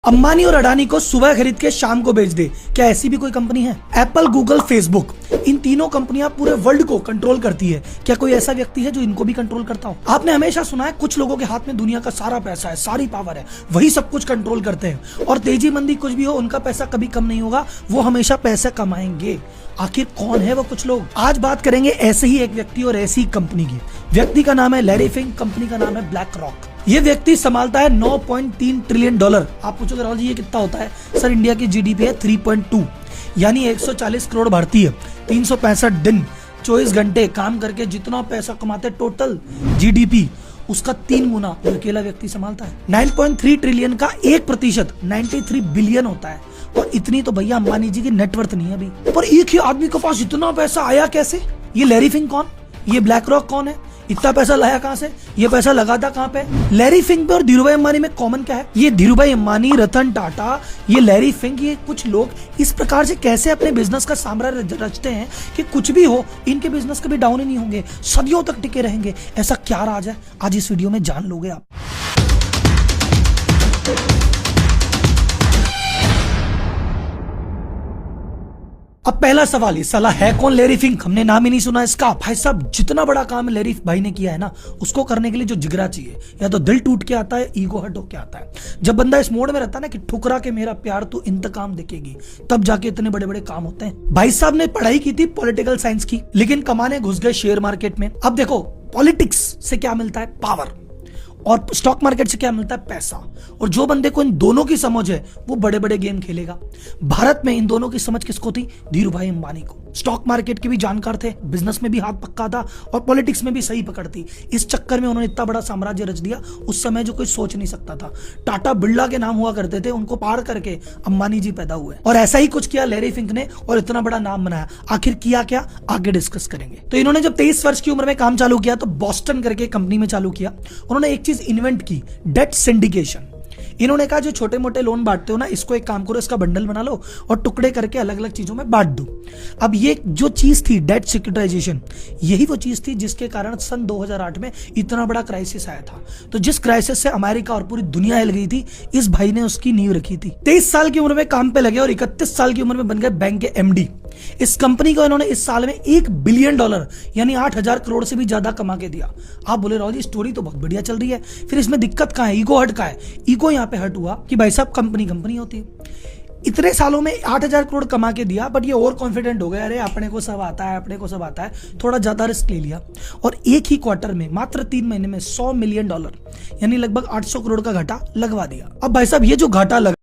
अंबानी और अडानी को सुबह खरीद के शाम को बेच दे, क्या ऐसी भी कोई कंपनी है? एप्पल, गूगल, फेसबुक, इन तीनों कंपनियां पूरे वर्ल्ड को कंट्रोल करती है। क्या कोई ऐसा व्यक्ति है जो इनको भी कंट्रोल करता हो? आपने हमेशा सुना है कुछ लोगों के हाथ में दुनिया का सारा पैसा है, सारी पावर है, वही सब कुछ कंट्रोल करते हैं और तेजी मंदी कुछ भी हो उनका पैसा कभी कम नहीं होगा, वो हमेशा पैसा कमाएंगे। आखिर कौन है वो कुछ लोग? आज बात करेंगे ऐसे ही एक व्यक्ति और ऐसी कंपनी की। व्यक्ति का नाम है लैरी फिंक, कंपनी का नाम है ब्लैक रॉक। ये व्यक्ति संभालता है 9.3 ट्रिलियन डॉलर। आप पूछोगे राहुल जी ये कितना होता है? सर इंडिया की जीडीपी है 3.2 यानी 140 करोड़ भारतीय 365 दिन 24 घंटे काम करके जितना पैसा कमाते टोटल जीडीपी उसका 3 गुना अकेला व्यक्ति संभालता है। 9.3 ट्रिलियन का 1% 93 बिलियन होता है और इतनी तो भैया अंबानी जी की नेटवर्थ नहीं है अभी। पर एक ही आदमी के पास इतना पैसा आया कैसे? ये लैरी फिंक कौन? ये ब्लैक रॉक कौन है? इतना पैसा लाया कहां से? ये पैसा लगाता कहां पे? लैरी फिंक पे और धीरूभाई अंबानी में कॉमन क्या है? ये धीरूभाई अंबानी, रतन टाटा, ये लैरी फिंक, ये कुछ लोग इस प्रकार से कैसे अपने बिजनेस का साम्राज्य रचते हैं कि कुछ भी हो इनके बिजनेस कभी डाउन ही नहीं होंगे, सदियों तक टिके रहेंगे। ऐसा क्या राज है? आज इस वीडियो में जान लोगे आप। अब पहला सवाल, ये साला है कौन लैरी फिंक? हमने नाम ही नहीं सुना इसका। भाई साहब जितना बड़ा काम लैरी भाई ने किया है ना, उसको करने के लिए जो जिगरा चाहिए, या तो दिल टूट के आता है, ईगो हट होके आता है। जब बंदा इस मोड में रहता है ना कि ठुकरा के मेरा प्यार तू इंतकाम देखेगी, तब जाके इतने बड़े बड़े काम होते हैं। भाई साहब ने पढ़ाई की थी पॉलिटिकल साइंस की, लेकिन कमाने घुस गए शेयर मार्केट में। अब देखो पॉलिटिक्स से क्या मिलता है? पावर। और स्टॉक मार्केट से क्या मिलता है? पैसा। और जो बंदे को इन दोनों की समझ है वो बड़े बड़े गेम खेलेगा। भारत में इन दोनों की समझ किसको थी? धीरूभाई अंबानी को। स्टॉक मार्केट के भी जानकार थे, बिजनेस में भी हाथ पक्का था और पॉलिटिक्स में भी सही पकड़ थी। इस चक्कर में उन्होंने इतना बड़ा साम्राज्य रच दिया उस समय जो कोई सोच नहीं सकता था। टाटा बिरला के नाम हुआ करते थे, उनको पार करके अंबानी जी पैदा हुए और ऐसा ही कुछ किया लैरी फिंक ने और इतना बड़ा नाम बनाया। आखिर किया क्या, आगे डिस्कस करेंगे। तो इन्होंने जब 23 वर्ष की उम्र में काम चालू किया तो बॉस्टन करके कंपनी में चालू किया। उन्होंने एक चीज इन्वेंट की, डेट सिंडिकेशन। इन्होंने कहा जो छोटे मोटे लोन बांटते हो ना, इसको एक काम करो, इसका बंडल बना लो और टुकड़े करके अलग अलग चीजों में बांट दो। अब ये जो चीज थी डेट सिक्योरिटाइजेशन, यही वो चीज थी जिसके कारण सन 2008 में इतना बड़ा क्राइसिस आया था। तो जिस क्राइसिस से अमेरिका और पूरी दुनिया हिल गई थी, इस भाई ने उसकी नींव रखी थी। 23 साल की उम्र में काम पे लगे और 31 साल की उम्र में बन गए बैंक के एमडी। इस कंपनी को इन्होंने इस साल में $1 बिलियन यानी 8,000 करोड़ से भी ज्यादा कमा के दिया। आप बोले राहुल जी स्टोरी तो बहुत बढ़िया चल रही है, फिर इसमें दिक्कत कहां है? ईगो हट कहां है? ईगो यहाँ पे हट हुआ कि भाई साहब कंपनी होती है। इतने सालों में 8,000 करोड़ कमा के दिया, बट ये और कॉन्फिडेंट हो गया, अरे अपने को सब आता है, अपने को सब आता है, थोड़ा ज्यादा रिस्क ले लिया और एक ही क्वार्टर में मात्र 3 महीने में $100 मिलियन यानी लगभग 800 करोड़ का घाटा लगवा दिया। अब भाई साहब ये जो घाटा लगा